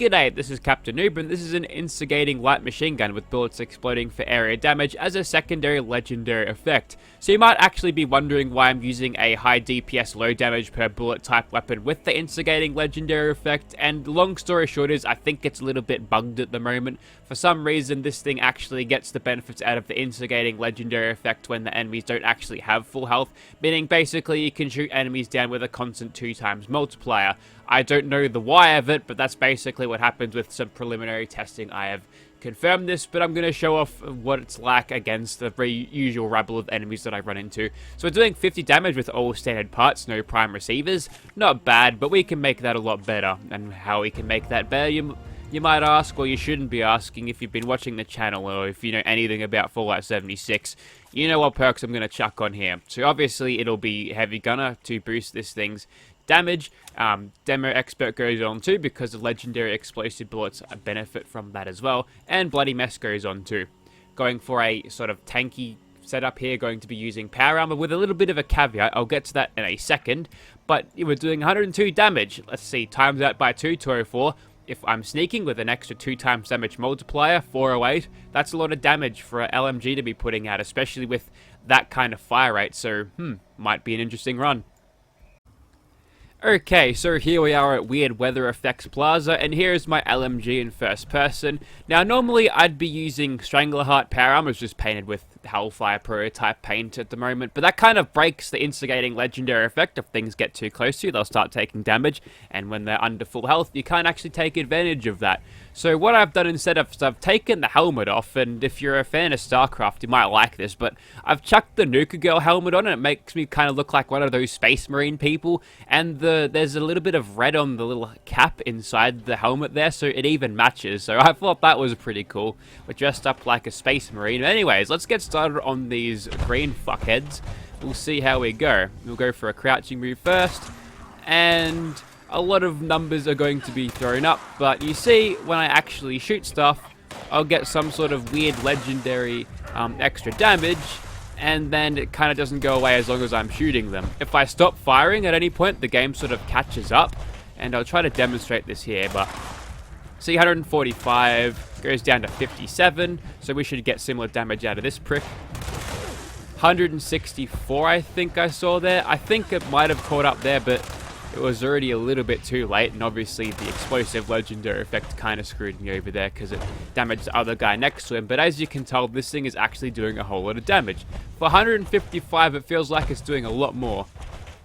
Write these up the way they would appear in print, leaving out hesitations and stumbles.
G'day, this is Captainoob, and this is an Instigating light machine gun with bullets exploding for area damage as a secondary legendary effect. So you might actually be wondering why I'm using a high DPS low damage per bullet type weapon with the Instigating legendary effect, and long story short is I think it's a little bit bugged at the moment. For some reason this thing actually gets the benefits out of the Instigating legendary effect when the enemies don't actually have full health, meaning basically you can shoot enemies down with a constant 2x multiplier. I don't know the why of it, but that's basically what happens with some preliminary testing. I have confirmed this, but I'm going to show off what it's like against the very usual rabble of enemies that I run into. So we're doing 50 damage with all standard parts, no prime receivers. Not bad, but we can make that a lot better. And how we can make that better, you might ask, or you shouldn't be asking if you've been watching the channel or if you know anything about Fallout 76. You know what perks I'm going to chuck on here. So obviously it'll be Heavy Gunner to boost this thing's damage. Demo Expert goes on too because the legendary explosive bullets benefit from that as well, and Bloody Mess goes on too. Going for a sort of tanky setup here, going to be using power armor with a little bit of a caveat. I'll get to that in a second, but we're doing 102 damage. Let's see, times that by 2, 204. If I'm sneaking with an extra 2x damage multiplier, 408, that's a lot of damage for an LMG to be putting out, especially with that kind of fire rate, so might be an interesting run. Okay, so here we are at Weird Weather Effects Plaza, and here's my LMG in first person. Now, normally I'd be using Strangleheart power armor, just painted with Hellfire prototype paint at the moment, but that kind of breaks the Instigating legendary effect. If things get too close to you, they'll start taking damage, and when they're under full health, you can't actually take advantage of that. So what I've done instead of, I've taken the helmet off, and if you're a fan of StarCraft, you might like this, but I've chucked the Nuka Girl helmet on, and it makes me kind of look like one of those Space Marine people, and there's a little bit of red on the little cap inside the helmet there, so it even matches. So I thought that was pretty cool. We're dressed up like a Space Marine. Anyways, let's get started on these green fuckheads. We'll see how we go. We'll go for a crouching move first, and a lot of numbers are going to be thrown up, but you see, when I actually shoot stuff, I'll get some sort of weird legendary extra damage, and then it kind of doesn't go away as long as I'm shooting them. If I stop firing at any point, the game sort of catches up, and I'll try to demonstrate this here, but see, 145 goes down to 57, so we should get similar damage out of this prick. 164 I think I saw there. I think it might have caught up there, but it was already a little bit too late, and obviously the explosive legendary effect kind of screwed me over there because it damaged the other guy next to him. But as you can tell, this thing is actually doing a whole lot of damage. For 155, it feels like it's doing a lot more.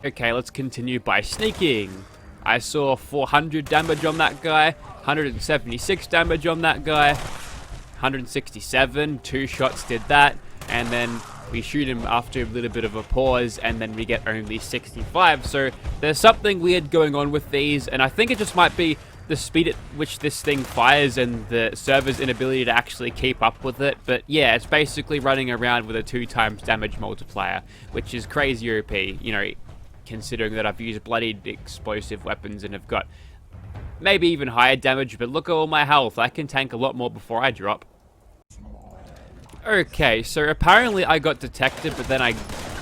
Okay, let's continue by sneaking. I saw 400 damage on that guy, 176 damage on that guy, 167, 2 shots did that, and then we shoot him after a little bit of a pause, and then we get only 65. So there's something weird going on with these, and I think it just might be the speed at which this thing fires and the server's inability to actually keep up with it. But yeah, it's basically running around with a 2x damage multiplier, which is crazy OP, you know, considering that I've used bloodied explosive weapons and have got maybe even higher damage. But look at all my health. I can tank a lot more before I drop. Okay, so apparently I got detected, but then I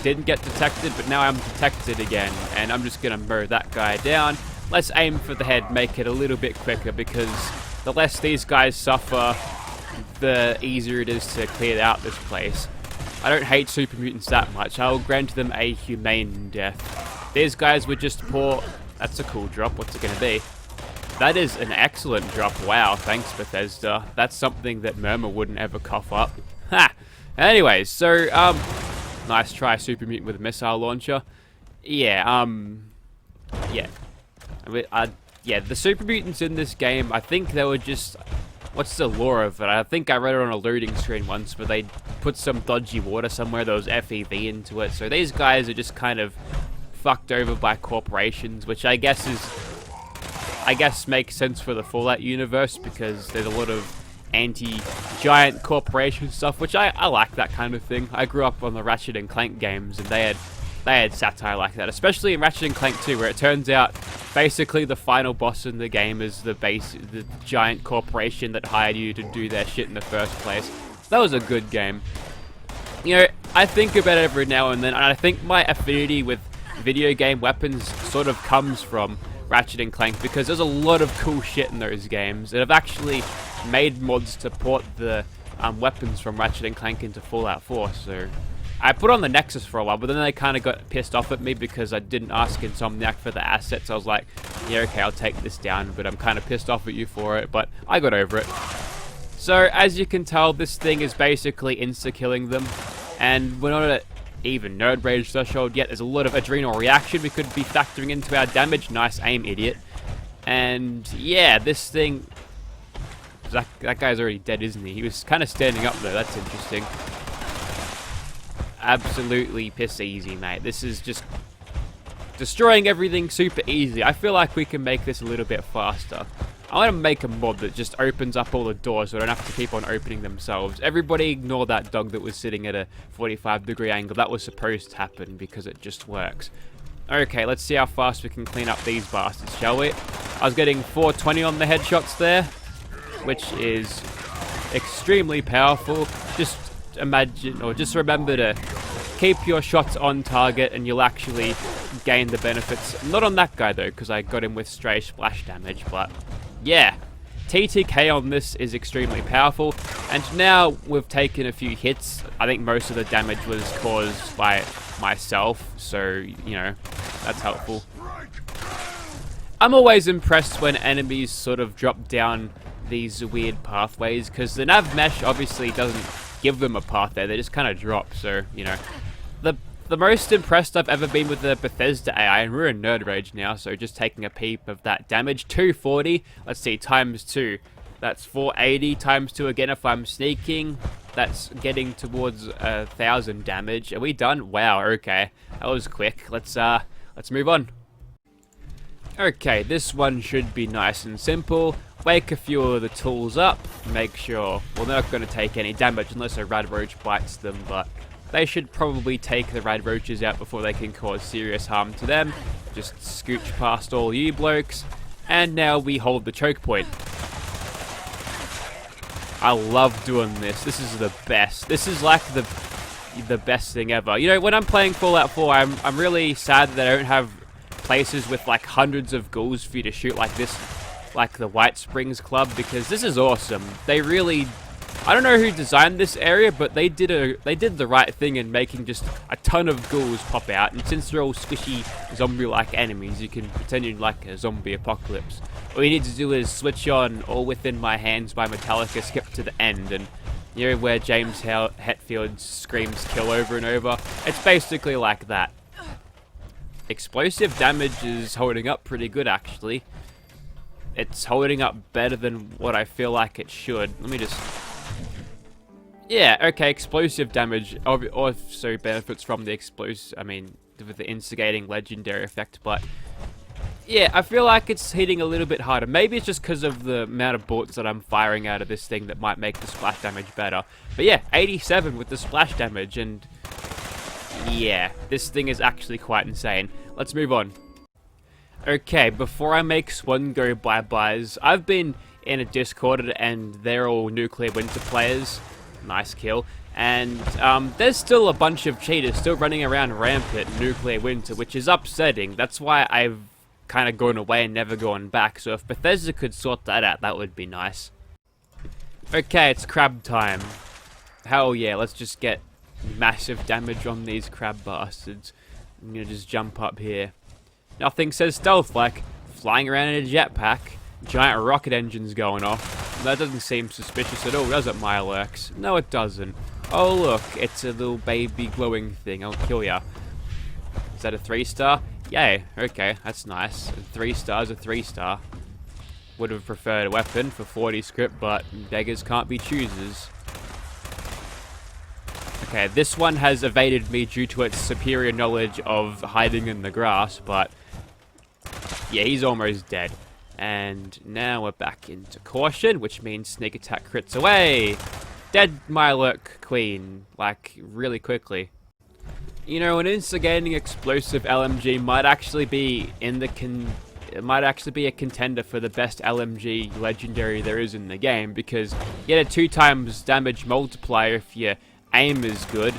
didn't get detected, but now I'm detected again, and I'm just gonna mow that guy down. Let's aim for the head, make it a little bit quicker, because the less these guys suffer, the easier it is to clear out this place. I don't hate super mutants that much. I'll grant them a humane death. These guys were just poor. That's a cool drop. What's it gonna be? That is an excellent drop. Wow, thanks Bethesda. That's something that Murmur wouldn't ever cough up. Ha! Anyways, so, nice try, super mutant with a missile launcher. Yeah, yeah. Yeah, the super mutants in this game, I think they were just, what's the lore of it? I think I read it on a loading screen once, but they put some dodgy water somewhere, there was FEV into it, so these guys are just kind of fucked over by corporations, which I guess makes sense for the Fallout universe, because there's a lot of anti-giant corporation stuff, which I like that kind of thing. I grew up on the Ratchet and Clank games, and they had satire like that, especially in Ratchet and Clank 2, where it turns out basically the final boss in the game is the giant corporation that hired you to do their shit in the first place. That was a good game. You know, I think about it every now and then, and I think my affinity with video game weapons sort of comes from Ratchet and Clank, because there's a lot of cool shit in those games. And I've actually made mods to port the weapons from Ratchet and Clank into Fallout 4, so I put on the Nexus for a while, but then they kind of got pissed off at me because I didn't ask Insomniac for the assets. I was like, yeah, okay, I'll take this down, but I'm kind of pissed off at you for it, but I got over it. So, as you can tell, this thing is basically insta-killing them, and we're not at even Nerd Rage threshold yet. There's a lot of adrenal reaction we could be factoring into our damage. Nice aim, idiot. And, yeah, this thing... That guy's already dead, isn't he? He was kind of standing up, though. That's interesting. Absolutely piss easy, mate. This is just destroying everything super easy. I feel like we can make this a little bit faster. I want to make a mod that just opens up all the doors so I don't have to keep on opening themselves. Everybody ignore that dog that was sitting at a 45-degree angle. That was supposed to happen because it just works. Okay, let's see how fast we can clean up these bastards, shall we? I was getting 420 on the headshots there, which is extremely powerful. Just imagine, or just remember to keep your shots on target and you'll actually gain the benefits. Not on that guy though, because I got him with stray splash damage, but yeah. TTK on this is extremely powerful, and now we've taken a few hits. I think most of the damage was caused by myself, so, you know, that's helpful. I'm always impressed when enemies sort of drop down these weird pathways, because the nav mesh obviously doesn't give them a path there, they just kind of drop, so, you know. The most impressed I've ever been with the Bethesda AI, and we're in Nerd Rage now, so just taking a peep of that damage, 240, let's see, times 2, that's 480, times 2 again if I'm sneaking, that's getting towards 1,000 damage. Are we done? Wow, okay, that was quick. Let's move on. Okay, this one should be nice and simple. Wake a few of the tools up, make sure, well, they're not going to take any damage unless a rad roach bites them, but they should probably take the rad roaches out before they can cause serious harm to them. Just scooch past all you blokes, and now we hold the choke point. I love doing this. This is the best. This is like the best thing ever. You know, when I'm playing Fallout 4, I'm really sad that I don't have places with like hundreds of ghouls for you to shoot like this, like the White Springs Club, because this is awesome. They really, I don't know who designed this area, but they did the right thing in making just a ton of ghouls pop out, and since they're all squishy zombie-like enemies, you can pretend you're like a zombie apocalypse. All you need to do is switch on All Within My Hands by Metallica, skip to the end, and you know where James Hetfield screams kill over and over? It's basically like that. Explosive damage is holding up pretty good, actually. It's holding up better than what I feel like it should. Let me just... Yeah, okay, explosive damage also benefits from the with the instigating legendary effect, but yeah, I feel like it's hitting a little bit harder. Maybe it's just because of the amount of bullets that I'm firing out of this thing that might make the splash damage better. But yeah, 87 with the splash damage, and yeah, this thing is actually quite insane. Let's move on. Okay, before I make Swan go bye-byes, I've been in a Discord and they're all Nuclear Winter players. Nice kill. And there's still a bunch of cheaters still running around rampant in Nuclear Winter, which is upsetting. That's why I've kind of gone away and never gone back. So if Bethesda could sort that out, that would be nice. Okay, it's crab time. Hell yeah, let's just get massive damage on these crab bastards. I'm gonna just jump up here. Nothing says stealth like flying around in a jetpack, giant rocket engines going off. That doesn't seem suspicious at all, does it, Mylerx? No, it doesn't. Oh look, it's a little baby glowing thing. I'll kill ya. Is that a 3-star? Yay, okay, that's nice. 3 stars, a 3-star. Would have preferred a weapon for 40 script, but beggars can't be choosers. Okay, this one has evaded me due to its superior knowledge of hiding in the grass, but yeah, he's almost dead. And now we're back into caution, which means sneak attack crits away. Dead Mylerk Queen, like, really quickly. You know, an instigating explosive LMG might actually be it might actually be a contender for the best LMG legendary there is in the game, because you get a 2x damage multiplier if your aim is good.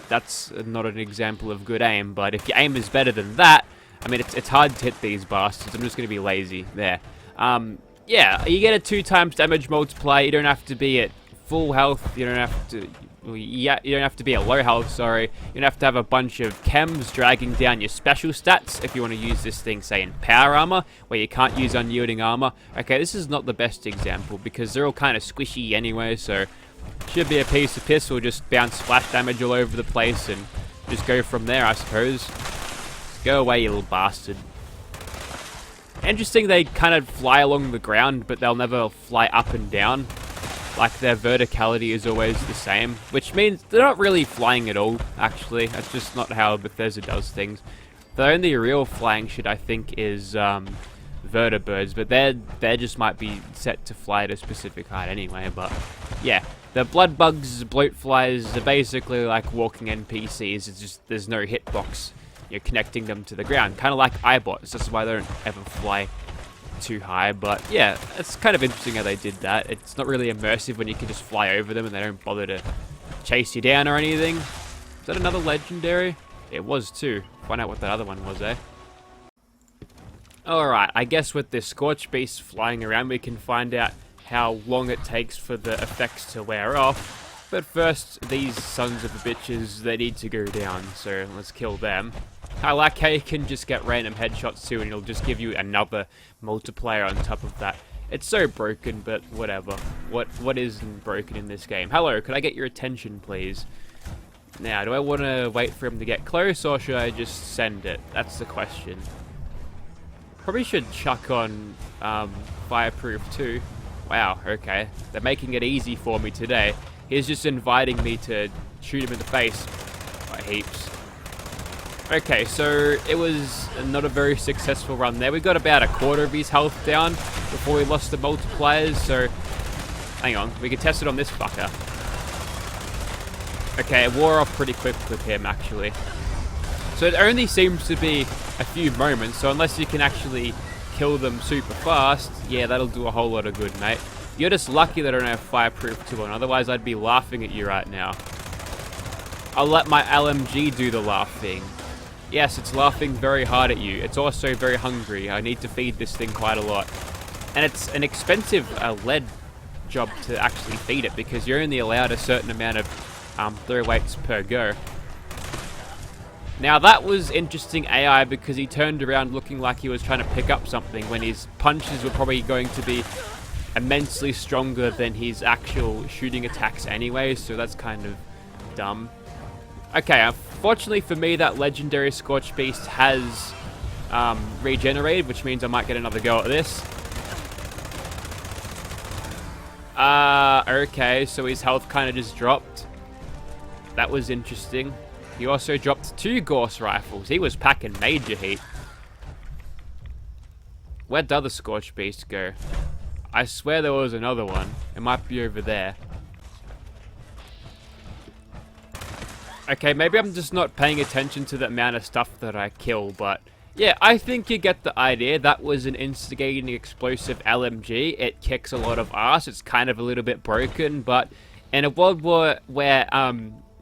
That's not an example of good aim, but if your aim is better than that, I mean, it's hard to hit these bastards. I'm just going to be lazy. There. Yeah, you get a 2 times damage multiplier. You don't have to be at full health. You don't have to... Yeah, you don't have to be at low health, sorry. You don't have to have a bunch of chems dragging down your special stats if you want to use this thing, say, in power armor, where you can't use unyielding armor. Okay, this is not the best example, because they're all kind of squishy anyway, so... Should be a piece of piss, or just bounce splash damage all over the place, and just go from there, I suppose. Go away, you little bastard. Interesting, they kind of fly along the ground, but they'll never fly up and down. Like, their verticality is always the same, which means they're not really flying at all, actually. That's just not how Bethesda does things. The only real flying shit, I think, is vertibirds, but they just might be set to fly at a specific height anyway, but yeah. The blood bugs, bloatflies, are basically like walking NPCs. It's just there's no hitbox. You're connecting them to the ground, kind of like iBots. That's why they don't ever fly too high. But yeah, it's kind of interesting how they did that. It's not really immersive when you can just fly over them and they don't bother to chase you down or anything. Is that another legendary? It was too. Find out what that other one was, eh? Alright, I guess with this Scorched Beast flying around, we can find out how long it takes for the effects to wear off. But first, these sons of bitches, they need to go down, so let's kill them. I like how you can just get random headshots too, and it'll just give you another multiplier on top of that. It's so broken, but whatever. What isn't broken in this game? Hello, could I get your attention, please? Now, do I want to wait for him to get close, or should I just send it? That's the question. Probably should chuck on fireproof too. Wow, okay. They're making it easy for me today. He's just inviting me to shoot him in the face by heaps. Okay, so it was not a very successful run there. We got about a quarter of his health down before we lost the multipliers, so... Hang on, we can test it on this fucker. Okay, it wore off pretty quick with him, actually. So it only seems to be a few moments, so unless you can actually kill them super fast, yeah, that'll do a whole lot of good, mate. You're just lucky that I don't have fireproof 2 on, otherwise I'd be laughing at you right now. I'll let my LMG do the laughing. Yes, it's laughing very hard at you. It's also very hungry. I need to feed this thing quite a lot. And it's an expensive lead job to actually feed it, because you're only allowed a certain amount of throw weights per go. Now that was interesting AI, because he turned around looking like he was trying to pick up something when his punches were probably going to be immensely stronger than his actual shooting attacks anyway, so that's kind of dumb. Okay, unfortunately for me, that legendary Scorched Beast has regenerated, which means I might get another go at this. Okay, so his health kind of just dropped. That was interesting. He also dropped 2 Gauss rifles. He was packing major heat. Where'd the other Scorched Beast go? I swear there was another one. It might be over there. Okay, maybe I'm just not paying attention to the amount of stuff that I kill, but... Yeah, I think you get the idea. That was an instigating explosive LMG. It kicks a lot of ass. It's kind of a little bit broken, but... In a world where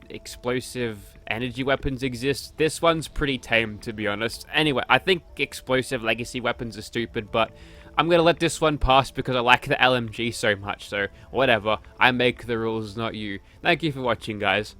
explosive energy weapons exist, this one's pretty tame, to be honest. Anyway, I think explosive legacy weapons are stupid, but I'm gonna let this one pass because I like the LMG so much, so whatever. I make the rules, not you. Thank you for watching, guys.